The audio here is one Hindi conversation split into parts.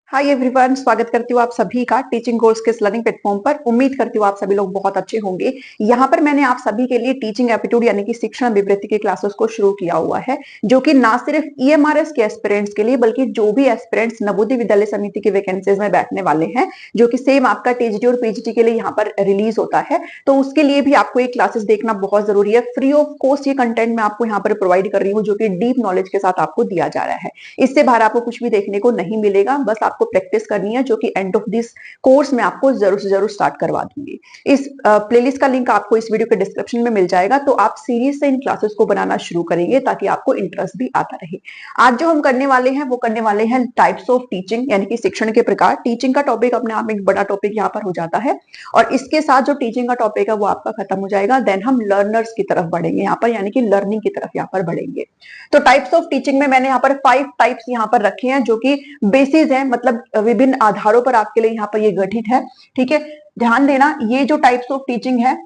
हाय एवरीवन, स्वागत करती हूँ आप सभी का टीचिंग कोर्स के लर्निंग प्लेटफॉर्म पर। उम्मीद करती हूँ आप सभी लोग बहुत अच्छे होंगे। यहाँ पर मैंने आप सभी के लिए टीचिंग एप्टीट्यूड यानी कि शिक्षण अभिवृत्ति के क्लासेस को शुरू किया हुआ है, जो कि ना सिर्फ ईएमआरएस के एस्पिरेंट्स के लिए बल्कि जो भी एस्पिरेंट्स नवोदय विद्यालय समिति की वैकेंसीज में बैठने वाले हैं, जो कि सेम आपका टीजीटी और पीजीटी के लिए यहाँ पर रिलीज होता है, तो उसके लिए भी आपको ये क्लासेस देखना बहुत जरूरी है। फ्री ऑफ कॉस्ट ये कंटेंट मैं आपको यहाँ पर प्रोवाइड कर रही हूँ, जो कि डीप नॉलेज के साथ आपको दिया जा रहा है। इससे बाहर आपको कुछ भी देखने को नहीं मिलेगा, बस आपको प्रैक्टिस करनी है, जो कि एंड ऑफ दिस कोर्स में आपको जरूर से जरूर स्टार्ट करवा दूंगी। इस प्लेलिस्ट का लिंक आपको इस वीडियो के डिस्क्रिप्शन में मिल जाएगा, तो आप सीरीज से इन क्लासेस को बनाना शुरू करेंगे ताकि आपको इंटरेस्ट भी आता रहे। आज जो हम करने वाले हैं वो करने वाले हैं टाइप्स ऑफ टीचिंग, यानी कि शिक्षण के प्रकार। टीचिंग का टॉपिक अपने आप में एक बड़ा टॉपिक यहाँ पर हो जाता है, और इसके साथ जो टीचिंग का टॉपिक है वो आपका खत्म हो जाएगा। देन हम लर्नर्स की तरफ बढ़ेंगे यहाँ पर, यानी कि लर्निंग की तरफ यहाँ पर बढ़ेंगे। तो टाइप्स ऑफ टीचिंग में मैंने यहाँ पर 5 टाइप्स यहाँ पर रखे हैं, जो कि बेसिस है, मतलब विभिन्न आधारों पर आपके लिए यहाँ पर ये गठित है। ठीक है, ध्यान देना, ये जो टाइप्स ऑफ टीचिंग है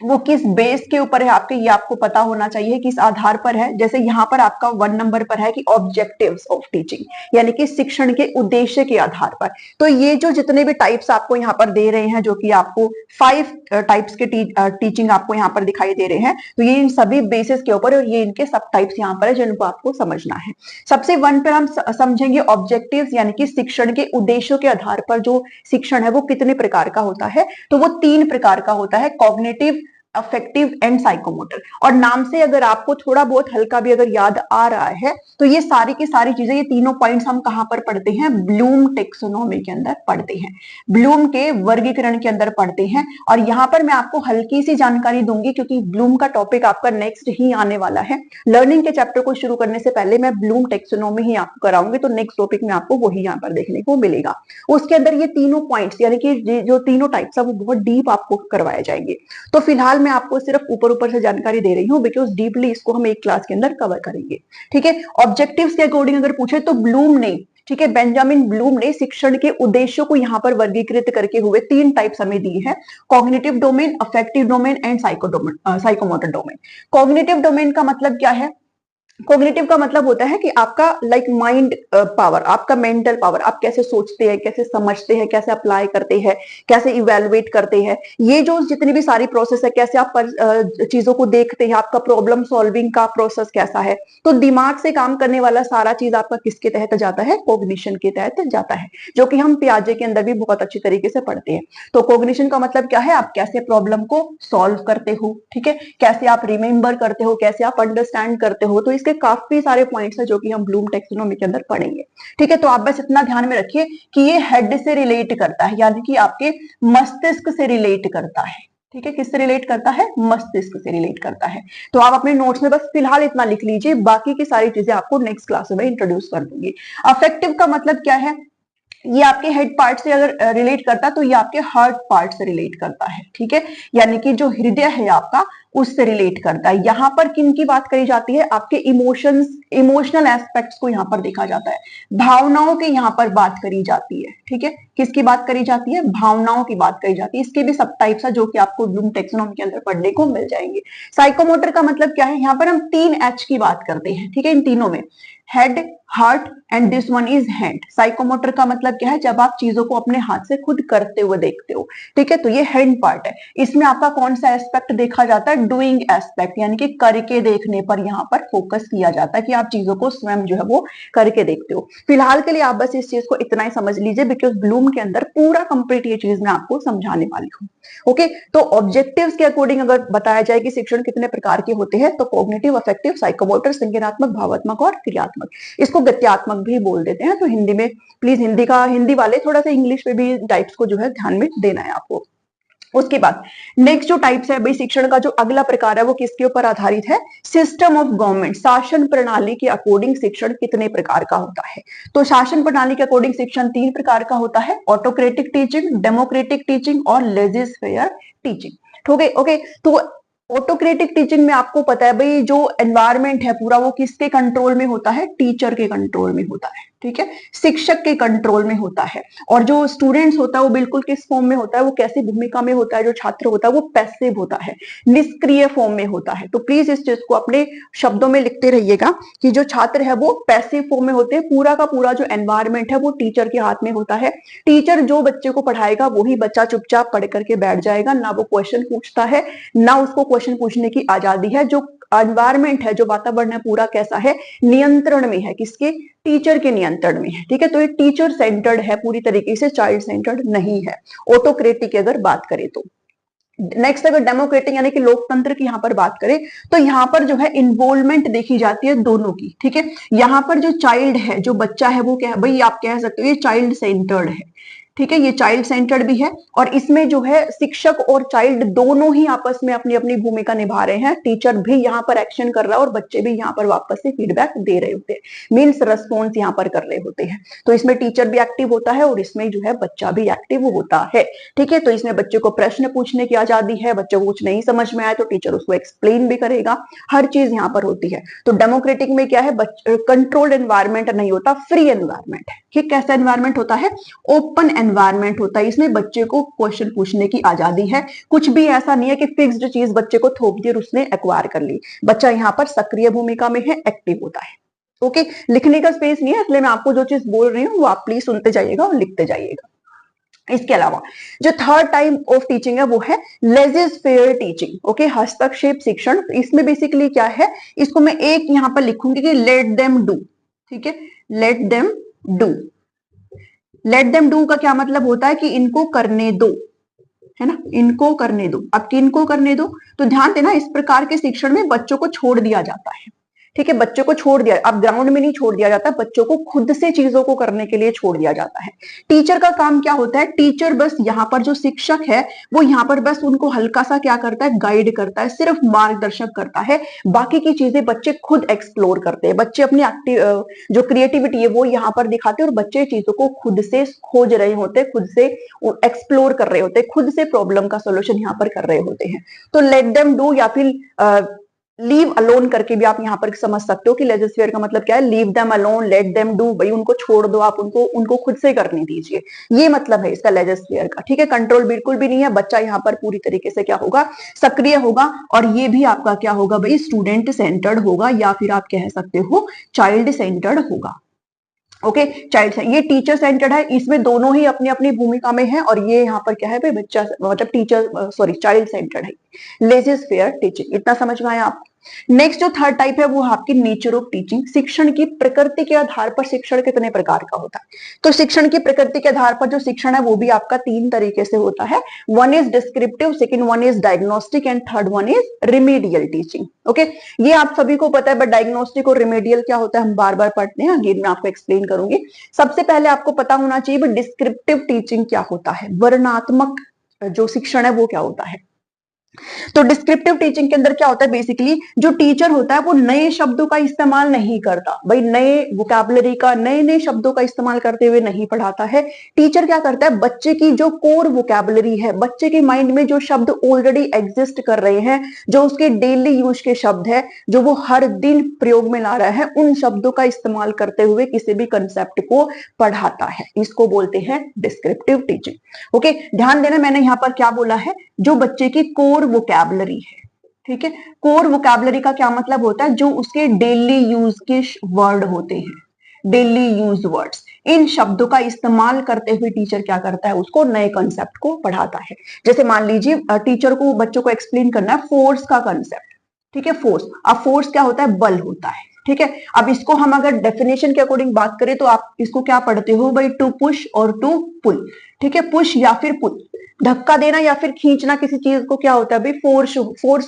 वो किस बेस के ऊपर है आपके, ये आपको पता होना चाहिए, किस आधार पर है। जैसे यहाँ पर आपका 1 नंबर पर है कि ऑब्जेक्टिव्स ऑफ टीचिंग, यानी कि शिक्षण के उद्देश्य के आधार पर। तो ये जो जितने भी टाइप्स आपको यहाँ पर दे रहे हैं, जो कि आपको 5 टाइप्स के टीचिंग आपको यहाँ पर दिखाई दे रहे हैं, तो ये इन सभी बेसिस के ऊपर, और ये इनके सब टाइप्स यहाँ पर है जिनको आपको समझना है। सबसे 1 पर हम समझेंगे ऑब्जेक्टिव्स, यानी कि शिक्षण के उद्देश्यों के आधार पर जो शिक्षण है वो कितने प्रकार का होता है। तो वो 3 प्रकार का होता है, कॉग्निटिव, अफेक्टिव एंड साइकोमोटर। और नाम से अगर आपको थोड़ा बहुत हल्का भी अगर याद आ रहा है, तो ये सारी की सारी चीजें, ये तीनों पॉइंट्स हम कहां पर पढ़ते हैं, ब्लूम टेक्सोनोमी के अंदर पढ़ते हैं, ब्लूम के वर्गीकरण के अंदर पढ़ते हैं। और यहाँ पर मैं आपको हल्की सी जानकारी दूंगी, क्योंकि ब्लूम का टॉपिक आपका नेक्स्ट ही आने वाला है। लर्निंग के चैप्टर को शुरू करने से पहले मैं ब्लूम टेक्सोनोमी ही आपको कराऊंगी, तो नेक्स्ट टॉपिक में आपको वही यहाँ पर देखने को मिलेगा। उसके अंदर ये तीनों पॉइंट्स, यानी कि जो तीनों टाइप्स है वो बहुत डीप आपको करवाए जाएंगे। तो फिलहाल मैं आपको सिर्फ ऊपर ऊपर से जानकारी दे रही हूँ, बिकॉज डीपली इसको हम एक क्लास के अंदर कवर करेंगे। ठीक है, ऑब्जेक्टिव्स के अकॉर्डिंग अगर पूछे तो ब्लूम ने, ठीक है, बेंजामिन ब्लूम ने शिक्षण के उद्देश्यों को यहाँ पर वर्गीकृत करके हुए 3 टाइप्स हमें दिए हैं, cognitive domain, affective domain and psychomotor domain. Cognitive domain का मतलब क्या है? कॉग्निटिव का मतलब होता है कि आपका लाइक माइंड पावर, आपका मेंटल पावर, आप कैसे सोचते हैं, कैसे समझते हैं, कैसे अप्लाई करते हैं, कैसे इवेलुएट करते हैं, ये जो जितनी भी सारी प्रोसेस है, कैसे आप चीजों को देखते हैं, आपका प्रॉब्लम सॉल्विंग का प्रोसेस कैसा है। तो दिमाग से काम करने वाला सारा चीज आपका किसके तहत जाता है? कॉग्निशन के तहत जाता है, जो कि हम पियाजे के अंदर भी बहुत अच्छी तरीके से पढ़ते हैं। तो कॉग्निशन का मतलब क्या है? आप कैसे प्रॉब्लम को सॉल्व करते हो, ठीक है, कैसे आप रिमेंबर करते हो, कैसे आप अंडरस्टैंड करते हो। तो इसके काफी सारे पॉइंट्स हैं जो कि हम ब्लूम टेक्सोनोमी के अंदर पढ़ेंगे। ठीक है, तो आप बस इतना ध्यान में रखिए कि ये हेड से रिलेट करता है, यानी कि आपके मस्तिष्क से रिलेट करता है। ठीक है, किससे रिलेट करता है? मस्तिष्क से रिलेट करता है। तो आप अपने नोट्स में बस फिलहाल इतना लिख लीजिए, बाकी की सारी चीजें आपको नेक्स्ट क्लास में इंट्रोड्यूस कर दूंगी। अफेक्टिव का मतलब क्या है? ये आपके हेड पार्ट से अगर रिलेट करता है तो ये आपके हार्ट पार्ट से रिलेट करता है। ठीक है, यानी कि जो हृदय है आपका उससे रिलेट करता है। यहाँ पर किन की बात करी जाती है? आपके इमोशंस, इमोशनल एस्पेक्ट्स को यहाँ पर देखा जाता है, भावनाओं की यहाँ पर बात करी जाती है। ठीक है, किसकी बात करी जाती है? भावनाओं की बात करी जाती है। इसके भी सब टाइप्स है जो कि आपको ब्लूम टेक्सोनोमी के अंदर पढ़ने को मिल जाएंगे। साइकोमोटर का मतलब क्या है? यहाँ पर हम 3 H की बात करते हैं। ठीक है, इन तीनों में head, heart and this one is hand. Psychomotor का मतलब क्या है? जब आप चीजों को अपने हाथ से खुद करते हुए देखते हो। ठीक है, तो ये हैंड पार्ट है। इसमें आपका कौन सा एस्पेक्ट देखा जाता है? डूइंग एस्पेक्ट, यानी कि करके देखने पर यहाँ पर फोकस किया जाता है कि आप चीजों को स्वयं जो है वो करके देखते हो। फिलहाल के लिए आप बस इस चीज को इतना ही समझ लीजिए, बिकॉज ब्लूम के अंदर पूरा कंप्लीट ये चीज मैं आपको समझाने वाली हूँ। ओके, तो ऑब्जेक्टिव्स के अकॉर्डिंग अगर बताया जाए कि शिक्षण कितने प्रकार के होते हैं, तो कॉग्निटिव, अफेक्टिव, साइकोमोटर, संज्ञानात्मक, भावात्मक और क्रियात्मक। इसको गत्यात्मक भी बोल देते हैं। तो हिंदी में प्लीज, हिंदी वाले थोड़ा सा इंग्लिश में भी टाइप्स को जो है ध्यान में देना है आपको। उसके बाद नेक्स्ट जो टाइप्स है भाई, शिक्षण का जो अगला प्रकार है वो किसके ऊपर आधारित है? सिस्टम ऑफ गवर्नमेंट, शासन प्रणाली के अकॉर्डिंग शिक्षण कितने प्रकार का होता है? तो शासन प्रणाली के अकॉर्डिंग शिक्षण 3 प्रकार का होता है, ऑटोक्रेटिक टीचिंग, डेमोक्रेटिक टीचिंग और लेजिस्लेटिव टीचिंग। ओके, तो ऑटोक्रेटिक टीचिंग में आपको पता है भाई, जो एनवायरमेंट है पूरा वो किसके कंट्रोल में होता है? टीचर के कंट्रोल में होता है। ठीक है, शिक्षक के कंट्रोल में होता है। और जो स्टूडेंट्स होता है वो बिल्कुल किस फॉर्म में होता है, वो कैसी भूमिका में होता है, जो छात्र होता है वो पैसिव होता है, निष्क्रिय फॉर्म में होता है। तो प्लीज इस चीज को अपने शब्दों में लिखते रहिएगा कि जो छात्र है वो पैसिव फॉर्म में होते हैं। पूरा का पूरा जो एनवायरमेंट है वो टीचर के हाथ में होता है। टीचर जो बच्चे को पढ़ाएगा वही बच्चा चुपचाप पढ़ करके बैठ जाएगा, ना वो क्वेश्चन पूछता है, ना उसको क्वेश्चन पूछने की आजादी है। जो एनवायरमेंट है, जो वातावरण है, पूरा कैसा है, नियंत्रण में है, किसके, टीचर के नियंत्रण में है। ठीक है, तो ये टीचर सेंटर्ड है, पूरी तरीके से चाइल्ड सेंटर्ड नहीं है। ऑटोक्रेटिक की अगर बात करें तो नेक्स्ट, अगर डेमोक्रेटिक यानी कि लोकतंत्र की यहां पर बात करें तो यहां पर जो है इन्वॉल्वमेंट देखी जाती है दोनों की। ठीक है, यहां पर जो चाइल्ड है, जो बच्चा है, वो क्या है भाई, आप कह सकते हो ये चाइल्ड सेंटर्ड है। ठीक है, ये चाइल्ड सेंटर्ड भी है और इसमें जो है शिक्षक और चाइल्ड दोनों ही आपस में अपनी अपनी भूमिका निभा रहे हैं। टीचर भी यहाँ पर एक्शन कर रहा है और बच्चे भी यहाँ पर वापस से फीडबैक दे रहे होते हैं, मीन्स रेस्पॉन्स यहाँ पर कर रहे होते हैं। तो इसमें टीचर भी एक्टिव होता है और इसमें जो है बच्चा भी एक्टिव होता है। ठीक है, तो इसमें बच्चे को प्रश्न पूछने की आजादी है, बच्चे को कुछ नहीं समझ में आए तो टीचर उसको एक्सप्लेन भी करेगा, हर चीज यहाँ पर होती है। तो डेमोक्रेटिक में क्या है, कंट्रोल्ड एनवायरमेंट नहीं होता, फ्री एनवायरमेंट है। ठीक, कैसा एनवायरमेंट होता है, ओपन एनवायरमेंट होता है। इसमें बच्चे को क्वेश्चन पूछने की आजादी है, कुछ भी ऐसा नहीं है कि फिक्स्ड चीज बच्चे को थोप दी और उसने एक्वायर कर ली। बच्चा यहाँ पर सक्रिय भूमिका में है, एक्टिव होता है। ओके, लिखने का स्पेस नहीं है, इसलिए मैं आपको जो चीज बोल रही हूँ वो आप प्लीज सुनते जाइएगा और लिखते जाइएगा। इसके अलावा जो थर्ड टाइप ऑफ टीचिंग है वो है लेजिस्फेयर टीचिंग। ओके, हस्तक्षेप शिक्षण। इसमें बेसिकली क्या है, इसको मैं एक यहां पर लिखूंगी कि लेट देम डू। ठीक है, let them do. Let them do का क्या मतलब होता है कि इनको करने दो, है ना, इनको करने दो। अब किनको करने दो, तो ध्यान देना इस प्रकार के शिक्षण में बच्चों को छोड़ दिया जाता है। ठीक है, बच्चों को छोड़ दिया, अब ग्राउंड में नहीं छोड़ दिया जाता, बच्चों को खुद से चीजों को करने के लिए छोड़ दिया जाता है। टीचर का काम क्या होता है, टीचर बस यहाँ पर जो शिक्षक है वो यहाँ पर बस उनको हल्का सा क्या करता है, गाइड करता है, सिर्फ मार्गदर्शक करता है। बाकी की चीजें बच्चे खुद एक्सप्लोर करते हैं, बच्चे अपनी एक्टिव जो क्रिएटिविटी है वो यहाँ पर दिखाते हैं और बच्चे चीजों को खुद से खोज रहे होते हैं, खुद से एक्सप्लोर कर रहे होते हैं, खुद से प्रॉब्लम का सोल्यूशन यहाँ पर कर रहे होते हैं। तो लेट देम डू या फिर लीव अलोन करके भी आप यहाँ पर समझ सकते हो कि लेजिस्फेयर का मतलब क्या है, leave them alone, let them do, भाई उनको छोड़ दो, आप उनको खुद से करने दीजिए, ये मतलब है इसका लेजिस्फेयर का। ठीक है, कंट्रोल बिल्कुल भी नहीं है, बच्चा यहाँ पर पूरी तरीके से क्या होगा, सक्रिय होगा। और ये भी आपका क्या होगा भाई, स्टूडेंट सेंटर्ड होगा या फिर आप कह सकते हो चाइल्ड सेंटर्ड होगा। ओके, चाइल्ड ये टीचर सेंटर्ड है, इसमें दोनों ही अपनी अपनी भूमिका में है। और ये यहाँ पर क्या है भाई, बच्चा मतलब टीचर सॉरी चाइल्ड सेंटर्ड है, लेजिस्फेयर टीचिंग। इतना समझ में आया आपको। नेक्स्ट जो थर्ड टाइप है वो आपकी नेचर ऑफ टीचिंग। शिक्षण की प्रकृति के आधार पर शिक्षण कितने प्रकार का होता है, तो शिक्षण की प्रकृति के आधार पर जो शिक्षण है वो भी आपका तीन तरीके से होता है। One is descriptive, second one is diagnostic and third one is remedial teaching. Okay, ये आप सभी को पता है, बट डायग्नोस्टिक और रिमेडियल क्या होता है हम बार बार पढ़ते हैं, अगेन मैं आपको एक्सप्लेन करूंगी। सबसे पहले आपको पता होना चाहिए डिस्क्रिप्टिव टीचिंग क्या होता है, वर्णनात्मक जो शिक्षण है वो क्या होता है। तो डिस्क्रिप्टिव टीचिंग के अंदर क्या होता है, बेसिकली जो टीचर होता है वो नए शब्दों का इस्तेमाल नहीं करता, भाई नए वोकैबुलरी का, नए नए शब्दों का इस्तेमाल करते हुए नहीं पढ़ाता है। टीचर क्या करता है, बच्चे की जो कोर वोकैबुलरी है, बच्चे के माइंड में जो शब्द ऑलरेडी एग्जिस्ट कर रहे हैं, जो उसके डेली यूज के शब्द है, जो वो हर दिन प्रयोग में ला रहा है, उन शब्दों का इस्तेमाल करते हुए किसी भी कंसेप्ट को पढ़ाता है, इसको बोलते हैं डिस्क्रिप्टिव टीचिंग। ओके, ध्यान देना मैंने यहाँ पर क्या बोला है, जो बच्चे की कोर वोकैबुलरी है। ठीक है, कोर वोकैबुलरी का क्या मतलब होता है, जो उसके डेली यूज के वर्ड होते हैं, डेली यूज वर्ड्स, इन शब्दों का इस्तेमाल करते हुए टीचर क्या करता है, उसको नए कंसेप्ट को पढ़ाता है। जैसे मान लीजिए टीचर को बच्चों को एक्सप्लेन करना है फोर्स का कंसेप्ट। ठीक है, फोर्स, अब फोर्स क्या होता है, बल होता है। ठीक है, अब इसको हम अगर डेफिनेशन के अकॉर्डिंग बात करें तो आप इसको क्या पढ़ते हो भाई, टू पुश और टू पुल। ठीक है, पुश या फिर पुल, धक्का देना या फिर खींचना किसी चीज को क्या होता है भाई, फोर्स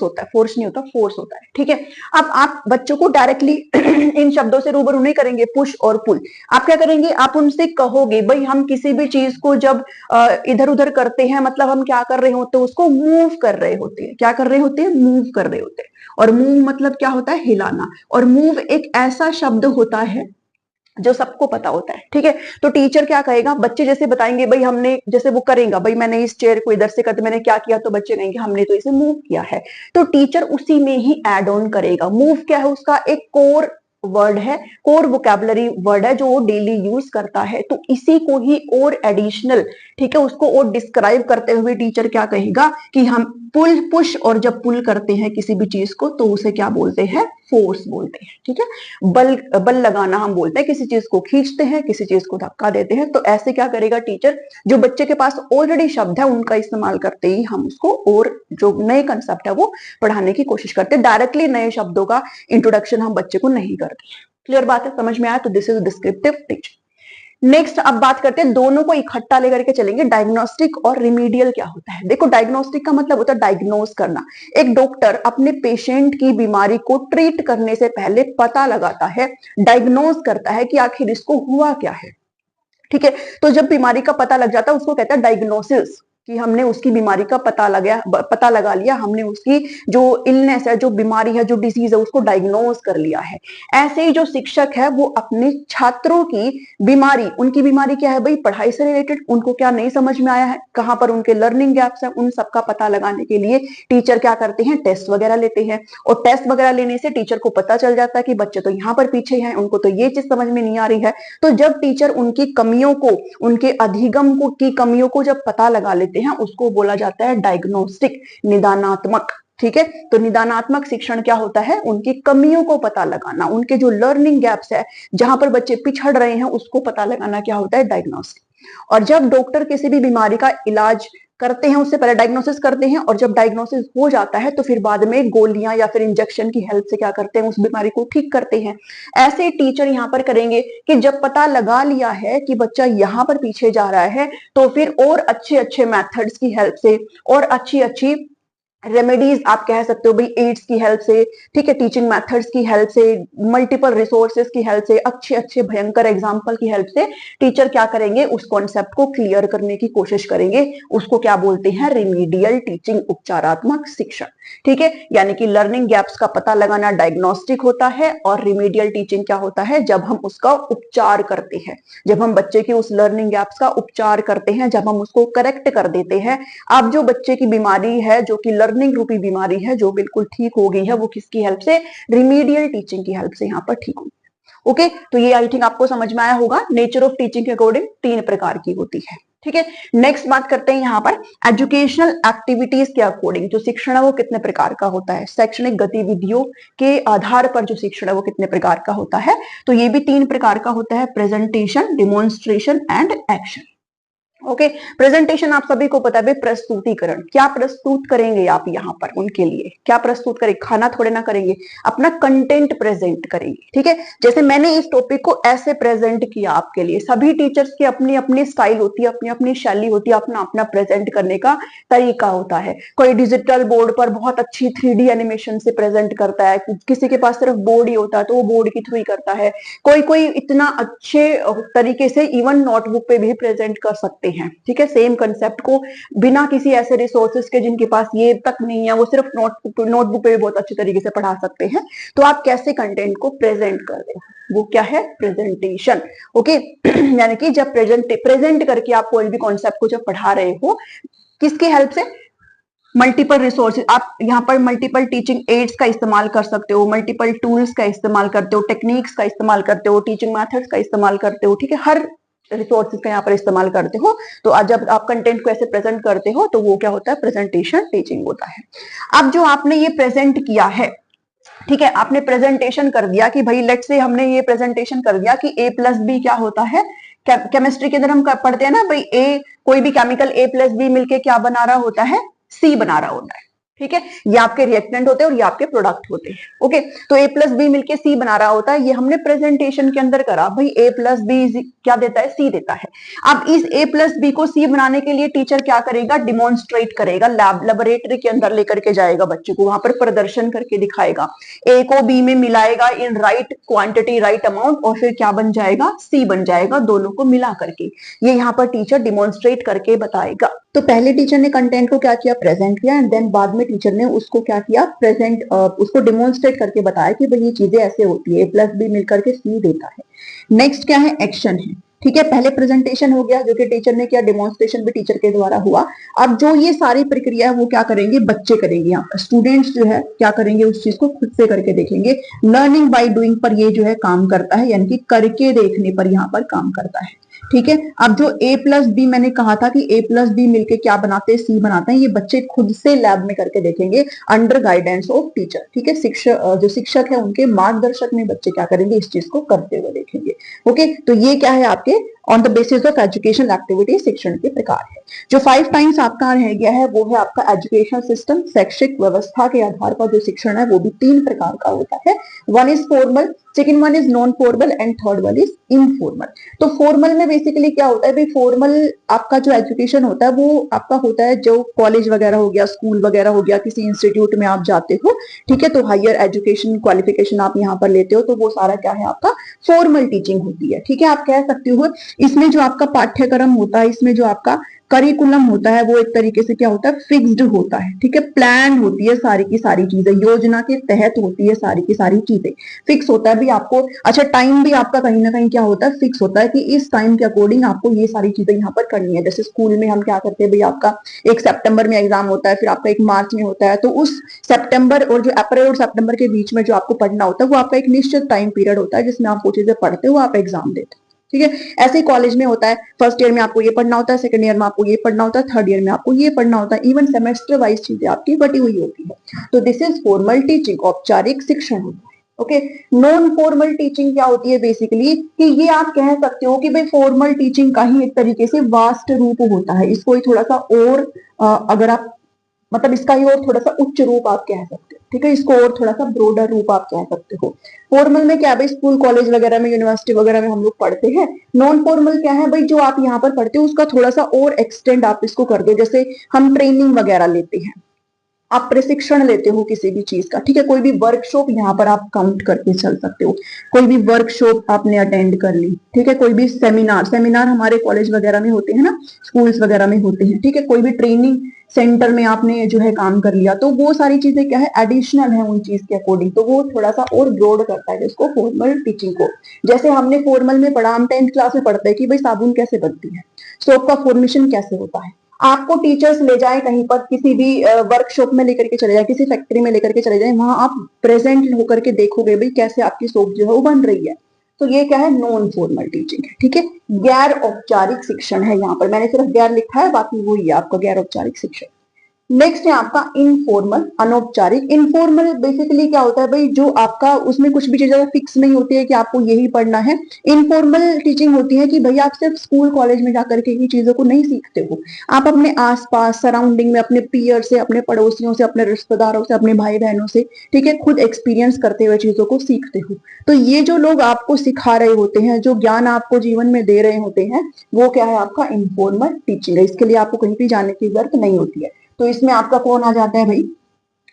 होता है, फोर्स नहीं होता, फोर्स होता है। ठीक है, अब आप बच्चों को डायरेक्टली इन शब्दों से रूबरू नहीं करेंगे, पुश और पुल। आप क्या करेंगे, आप उनसे कहोगे भाई हम किसी भी चीज को जब इधर उधर करते हैं, मतलब हम क्या कर रहे होते हैं, उसको मूव कर रहे होते हैं। क्या कर रहे होते हैं, मूव कर रहे होते हैं। और मूव मतलब क्या होता है, हिलाना। और मूव एक ऐसा शब्द होता है जो सबको पता होता है। ठीक है, तो टीचर क्या कहेगा, बच्चे जैसे बताएंगे भाई हमने, जैसे वो करेगा भाई मैंने इस चेयर को इधर से करते मैंने क्या किया, तो बच्चे कहेंगे हमने तो इसे मूव किया है। तो टीचर उसी में ही एड ऑन करेगा। मूव क्या है, उसका एक कोर वर्ड है, कोर वोकैबुलरी वर्ड है जो वो डेली यूज करता है। तो इसी को ही और एडिशनल, ठीक है, उसको और डिस्क्राइब करते हुए टीचर क्या कहेगा कि हम पुल पुश, और जब पुल करते हैं किसी भी चीज को तो उसे क्या बोलते हैं, फोर्स बोलते हैं। ठीक है, बल लगाना हम बोलते हैं, किसी चीज को खींचते हैं, किसी चीज को धक्का देते हैं। तो ऐसे क्या करेगा टीचर, जो बच्चे के पास ऑलरेडी शब्द है उनका इस्तेमाल करते ही हम उसको और जो नए कंसेप्ट है वो पढ़ाने की कोशिश करते हैं। डायरेक्टली नए शब्दों का इंट्रोडक्शन हम बच्चे को नहीं करते। क्लियर बात है, समझ में आया? तो this is descriptive teaching. Next अब बात करते हैं, दोनों को इकट्ठा लेकर के चलेंगे, डायग्नोस्टिक और रिमीडियल क्या होता है। देखो, डायग्नोस्टिक का मतलब होता है डायग्नोज करना। एक डॉक्टर अपने पेशेंट की बीमारी को ट्रीट करने से पहले पता लगाता है, डायग्नोज करता है कि आखिर इसको हुआ क्या है। ठीक है, तो जब बीमारी का पता लग जाता है उसको कहता है डायग्नोसिस, कि हमने उसकी बीमारी का पता लगा लिया, हमने उसकी जो इलनेस है, जो बीमारी है, जो डिजीज है, उसको डायग्नोज कर लिया है। ऐसे ही जो शिक्षक है वो अपने छात्रों की बीमारी, उनकी बीमारी क्या है भाई, पढ़ाई से रिलेटेड, उनको क्या नहीं समझ में आया है, कहां पर उनके लर्निंग गैप्स है, उन सबका पता लगाने के लिए टीचर क्या करते हैं, टेस्ट वगैरह लेते हैं। और टेस्ट वगैरह लेने से टीचर को पता चल जाता है कि बच्चे तो यहाँ पर पीछे हैं, उनको तो ये चीज समझ में नहीं आ रही है। तो जब टीचर उनकी कमियों को, उनके अधिगम की कमियों को जब पता लगा लेते हैं, उसको बोला जाता है डायग्नोस्टिक, निदानात्मक। ठीक है, तो निदानात्मक शिक्षण क्या होता है, उनकी कमियों को पता लगाना, उनके जो लर्निंग गैप्स है, जहां पर बच्चे पिछड़ रहे हैं, उसको पता लगाना क्या होता है, डायग्नोस्टिक। और जब डॉक्टर किसी भी बीमारी का इलाज करते हैं, उससे पहले डायग्नोसिस करते हैं, और जब डायग्नोसिस हो जाता है तो फिर बाद में गोलियां या फिर इंजेक्शन की हेल्प से क्या करते हैं, उस बीमारी को ठीक करते हैं। ऐसे टीचर यहाँ पर करेंगे कि जब पता लगा लिया है कि बच्चा यहाँ पर पीछे जा रहा है, तो फिर और अच्छे अच्छे मेथड्स की हेल्प से और अच्छी अच्छी रेमेडीज आप कह सकते हो भाई, एड्स की हेल्प से, ठीक है, टीचिंग मेथड्स की हेल्प से, मल्टीपल रिसोर्सेज की हेल्प से, अच्छे अच्छे भयंकर एग्जाम्पल की हेल्प से टीचर क्या करेंगे, उस कॉन्सेप्ट को क्लियर करने की कोशिश करेंगे। उसको क्या बोलते हैं, रिमीडियल टीचिंग, उपचारात्मक शिक्षण। ठीक है, यानी कि लर्निंग गैप्स का पता लगाना डायग्नोस्टिक होता है, और रिमीडियल टीचिंग क्या होता है, जब हम उसका उपचार करते हैं, जब हम बच्चे की उस लर्निंग गैप्स का उपचार करते हैं, जब हम उसको करेक्ट कर देते हैं। अब जो बच्चे की बीमारी है, जो कि लर्निंग रूपी बीमारी है, जो बिल्कुल ठीक हो गई है, वो किसकी हेल्प से, रिमीडियल टीचिंग की हेल्प से यहाँ पर ठीक होगी। ओके, तो ये आई थिंक आपको समझ में आया होगा। नेचर ऑफ टीचिंग के अकॉर्डिंग 3 प्रकार की होती है। ठीक है, नेक्स्ट बात करते हैं यहाँ पर एजुकेशनल एक्टिविटीज के अकॉर्डिंग जो शिक्षण है वो कितने प्रकार का होता है, शैक्षणिक गतिविधियों के आधार पर जो शिक्षण है वो कितने प्रकार का होता है। तो ये भी 3 प्रकार का होता है, presentation, demonstration and action. Okay, presentation आप सभी को पता है, प्रस्तुतिकरण। क्या प्रस्तुत करेंगे आप यहाँ पर, उनके लिए क्या प्रस्तुत करेंगे, खाना थोड़े ना करेंगे, अपना कंटेंट प्रेजेंट करेंगे। ठीक है, जैसे मैंने इस टॉपिक को ऐसे प्रेजेंट किया आपके लिए, सभी टीचर्स की अपनी अपनी स्टाइल होती है, अपनी अपनी शैली होती है, अपना अपना प्रेजेंट करने का तरीका होता है। कोई डिजिटल बोर्ड पर बहुत अच्छी 3D एनिमेशन से प्रेजेंट करता है, किसी के पास सिर्फ बोर्ड ही होता है तो वो बोर्ड के थ्रू ही करता है, कोई इतना अच्छे तरीके से इवन नोटबुक पे भी प्रेजेंट कर सकते हैं। ठीक है, सेम कंसेप्ट को बिना किसी ऐसे रिसोर्सेज के जिनके पास ये तक नहीं है, वो सिर्फ नोटबुक पे भी बहुत अच्छे तरीके से पढ़ा सकते हैं। तो आप कैसे कंटेंट को प्रेजेंट कर रहे हो, वो क्या है, प्रेजेंटेशन। ओके, यानी कि जब प्रेजेंट करके आप कोई भी कॉन्सेप्ट को जब पढ़ा रहे हो, किसकी हेल्प से, मल्टीपल रिसोर्सेज। आप यहाँ पर मल्टीपल टीचिंग एड्स का इस्तेमाल कर सकते हो, मल्टीपल टूल्स का इस्तेमाल करते हो, टेक्निक्स का इस्तेमाल करते हो, टीचिंग मेथड्स का इस्तेमाल करते हो। ठीक है, हर रिसोर्सेज का यहाँ पर इस्तेमाल करते हो। तो आज जब आप कंटेंट को ऐसे प्रेजेंट करते हो तो वो क्या होता है, प्रेजेंटेशन टीचिंग होता है। अब जो आपने ये प्रेजेंट किया है, ठीक है, आपने प्रेजेंटेशन कर दिया कि भाई लेट्स से हमने ये प्रेजेंटेशन कर दिया कि A+B क्या होता है। केमिस्ट्री के अंदर हम पढ़ते हैं ना भाई, ए कोई भी केमिकल A+B मिलके क्या बना रहा होता है, C बना रहा होता है। ठीक है, ये आपके रिएक्टेंट होते हैं और ये आपके प्रोडक्ट होते हैं। ओके, तो A+B मिलके C बना रहा होता है, ये हमने प्रेजेंटेशन के अंदर करा भाई, A+B क्या देता है, C देता है। अब इस A+B को C बनाने के लिए टीचर क्या करेगा, डिमॉन्स्ट्रेट करेगा, लेबोरेटरी के अंदर लेकर के जाएगा बच्चे को, वहां पर प्रदर्शन करके दिखाएगा, A को B में मिलाएगा in right quantity, right amount, और फिर क्या बन जाएगा, C बन जाएगा, दोनों को मिला करके। ये यहाँ पर टीचर डिमॉन्स्ट्रेट करके बताएगा। तो पहले टीचर ने कंटेंट को क्या किया, प्रेजेंट किया, एंड देन बाद में टीचर ने उसको क्या किया, प्रेजेंट, उसको डिमॉन्स्ट्रेट करके बताया कि भाई ये चीजें ऐसे होती है, A+B मिलकर के C देता है। नेक्स्ट क्या है, एक्शन है। ठीक है, पहले प्रेजेंटेशन हो गया जो कि टीचर ने किया, डेमोन्स्ट्रेशन भी टीचर के द्वारा हुआ। अब जो ये सारी प्रक्रिया है वो क्या करेंगे, बच्चे करेंगे। यहाँ पर स्टूडेंट्स जो है क्या करेंगे, उस चीज को खुद से करके देखेंगे। लर्निंग बाय डूइंग पर ये जो है काम करता है, यानी कि करके देखने पर यहाँ पर काम करता है। ठीक है, अब जो A+B मैंने कहा था कि A+B मिलके क्या बनाते हैं, C बनाते हैं, ये बच्चे खुद से लैब में करके देखेंगे अंडर गाइडेंस ऑफ टीचर। ठीक है, जो शिक्षक है उनके मार्गदर्शक में बच्चे क्या करेंगे, इस चीज को करते हुए देखेंगे। ओके, तो ये क्या है आपके on the basis of education activity शिक्षण के प्रकार है। जो 5 टाइम्स आपका रह गया है वो है आपका एजुकेशन सिस्टम, शैक्षिक व्यवस्था के आधार पर जो शिक्षण है वो भी 3 प्रकार का होता है। One is formal, second one is non formal and third one is informal. तो फॉर्मल में बेसिकली क्या होता है भाई, फॉर्मल आपका जो एजुकेशन होता है वो आपका होता है जो कॉलेज वगैरह हो गया, स्कूल वगैरह हो गया, किसी इंस्टीट्यूट में आप जाते हो। ठीक है, तो हायर एजुकेशन क्वालिफिकेशन आप यहाँ पर लेते हो, तो वो सारा क्या है आपका फॉर्मल टीचिंग होती है। ठीक है, आप कह सकते हो इसमें जो आपका पाठ्यक्रम होता है, इसमें जो आपका करिकुलम होता है वो एक तरीके से क्या होता है, फिक्स्ड होता है। ठीक है, प्लान होती है सारी की सारी चीजें, योजना के तहत होती है सारी की सारी चीजें, फिक्स होता है भी आपको। अच्छा, टाइम भी आपका कहीं ना कहीं क्या होता है, फिक्स होता है कि इस टाइम के अकॉर्डिंग आपको ये सारी चीजें यहाँ पर करनी है। जैसे स्कूल में हम क्या करते हैं भाई, आपका 1 सितंबर में एग्जाम होता है, फिर आपका 1 मार्च में होता है, तो उस सितंबर और जो अप्रैल और सितंबर के बीच में जो आपको पढ़ना होता है वो आपका एक निश्चित टाइम पीरियड होता है जिसमें आप वो चीजें पढ़ते हो, आप एग्जाम देते हो। ठीक है, ऐसे ही कॉलेज में होता है, फर्स्ट ईयर में आपको ये पढ़ना होता है, सेकंड ईयर में आपको ये पढ़ना होता है, थर्ड ईयर में आपको ये पढ़ना होता है, इवन सेमेस्टर वाइज चीजें आपकी बटी हुई होती है। तो दिस इज फॉर्मल टीचिंग, औपचारिक शिक्षण होता है। ओके, नॉन फॉर्मल टीचिंग क्या होती है बेसिकली, कि ये आप कह सकते हो कि भाई फॉर्मल टीचिंग का ही एक तरीके से वास्ट रूप होता है। इसको ही थोड़ा सा और अगर आप मतलब इसका ही और थोड़ा सा उच्च रूप आप कह सकते हो। ठीक है, इसको और थोड़ा सा ब्रॉडर रूप आप कह सकते हो। फॉर्मल में क्या है भाई, स्कूल कॉलेज वगैरह में, यूनिवर्सिटी वगैरह में हम लोग पढ़ते हैं। नॉन फॉर्मल क्या है भाई, जो आप यहाँ पर पढ़ते हो उसका थोड़ा सा और एक्सटेंड आप इसको कर दो। जैसे हम ट्रेनिंग वगैरह लेते हैं, आप प्रशिक्षण लेते हो किसी भी चीज का। ठीक है, कोई भी वर्कशॉप यहाँ पर आप काउंट करके चल सकते हो, कोई भी वर्कशॉप आपने अटेंड कर ली। ठीक है, कोई भी सेमिनार हमारे कॉलेज वगैरह में होते हैं ना, स्कूल्स वगैरह में होते हैं। ठीक है, कोई भी ट्रेनिंग सेंटर में आपने जो है काम कर लिया, तो वो सारी चीजें क्या है, एडिशनल है उन चीज के अकॉर्डिंग, तो वो थोड़ा सा और ब्रॉड करता है जिसको फॉर्मल टीचिंग को। जैसे हमने फॉर्मल में पढ़ा, हम 10th क्लास में पढ़ते हैं कि भाई साबुन कैसे बनती है, सोप का फॉर्मेशन कैसे होता है। आपको टीचर्स ले जाए कहीं पर, किसी भी वर्कशॉप में लेकर के चले जाए, किसी फैक्ट्री में लेकर के चले जाए, वहां आप प्रेजेंट होकर के देखोगे भाई कैसे आपकी सोप जो है वो बन रही है। तो ये क्या है, नॉन फॉर्मल टीचिंग है। ठीक है, गैर औपचारिक शिक्षण है, यहाँ पर मैंने सिर्फ गैर लिखा है, बाकी वो ही है आपका गैर औपचारिक शिक्षण। नेक्स्ट है आपका इनफॉर्मल, अनौपचारिक। इनफॉर्मल बेसिकली क्या होता है भाई, जो आपका उसमें कुछ भी चीजें फिक्स नहीं होती है कि आपको यही पढ़ना है। इनफॉर्मल टीचिंग होती है कि भाई आप सिर्फ स्कूल कॉलेज में जाकर के ही चीजों को नहीं सीखते हो, आप अपने आसपास सराउंडिंग में अपने पीयर से, अपने पड़ोसियों से, अपने रिश्तेदारों से, अपने भाई बहनों से, ठीक है, खुद एक्सपीरियंस करते हुए चीजों को सीखते हो। तो ये जो लोग आपको सिखा रहे होते हैं, जो ज्ञान आपको जीवन में दे रहे होते हैं, वो क्या है आपका इनफॉर्मल टीचिंग है। इसके लिए आपको कहीं भी जाने की जरूरत नहीं होती है। तो इसमें आपका कौन आ जाता है भाई,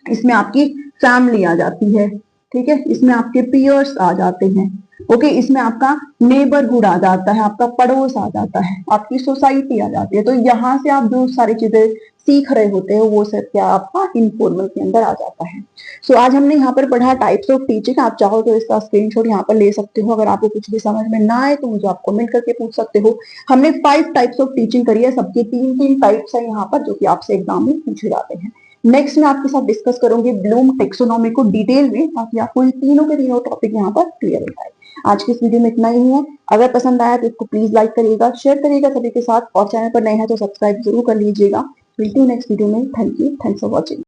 इसमें आपकी फैमिली आ जाती है। ठीक है, इसमें आपके पियर्स आ जाते हैं। ओके, इसमें आपका नेबरहुड आ जाता है, आपका पड़ोस आ जाता है, आपकी सोसाइटी आ जाती है। तो यहाँ से आप जो सारी चीजें सीख रहे होते हो वो सब क्या आपका इनफॉर्मल के अंदर आ जाता है। सो आज हमने यहाँ पर पढ़ा टाइप्स ऑफ टीचिंग। आप चाहो तो इसका स्क्रीनशॉट यहाँ पर ले सकते हो। अगर आपको कुछ भी समझ में ना आए तो मुझे आप कमेंट करके पूछ सकते हो। हमने 5 टाइप्स ऑफ टीचिंग करी है, सबके 3-3 टाइप्स है यहाँ पर जो कि आपसे एग्जाम में पूछे जाते हैं। नेक्स्ट मैं आपके साथ डिस्कस करूंगी ब्लूम टेक्सोनॉमी को डिटेल में, ताकि आपको तीनों के तीनों टॉपिक यहाँ पर क्लियर हो जाए। आज की इस वीडियो में इतना ही है। अगर पसंद आया तो इसको प्लीज लाइक करिएगा, शेयर करिएगा सभी के साथ, और चैनल पर नए हैं तो सब्सक्राइब जरूर कर लीजिएगा। मिलती हूँ नेक्स्ट वीडियो में। Thank you, thanks for watching.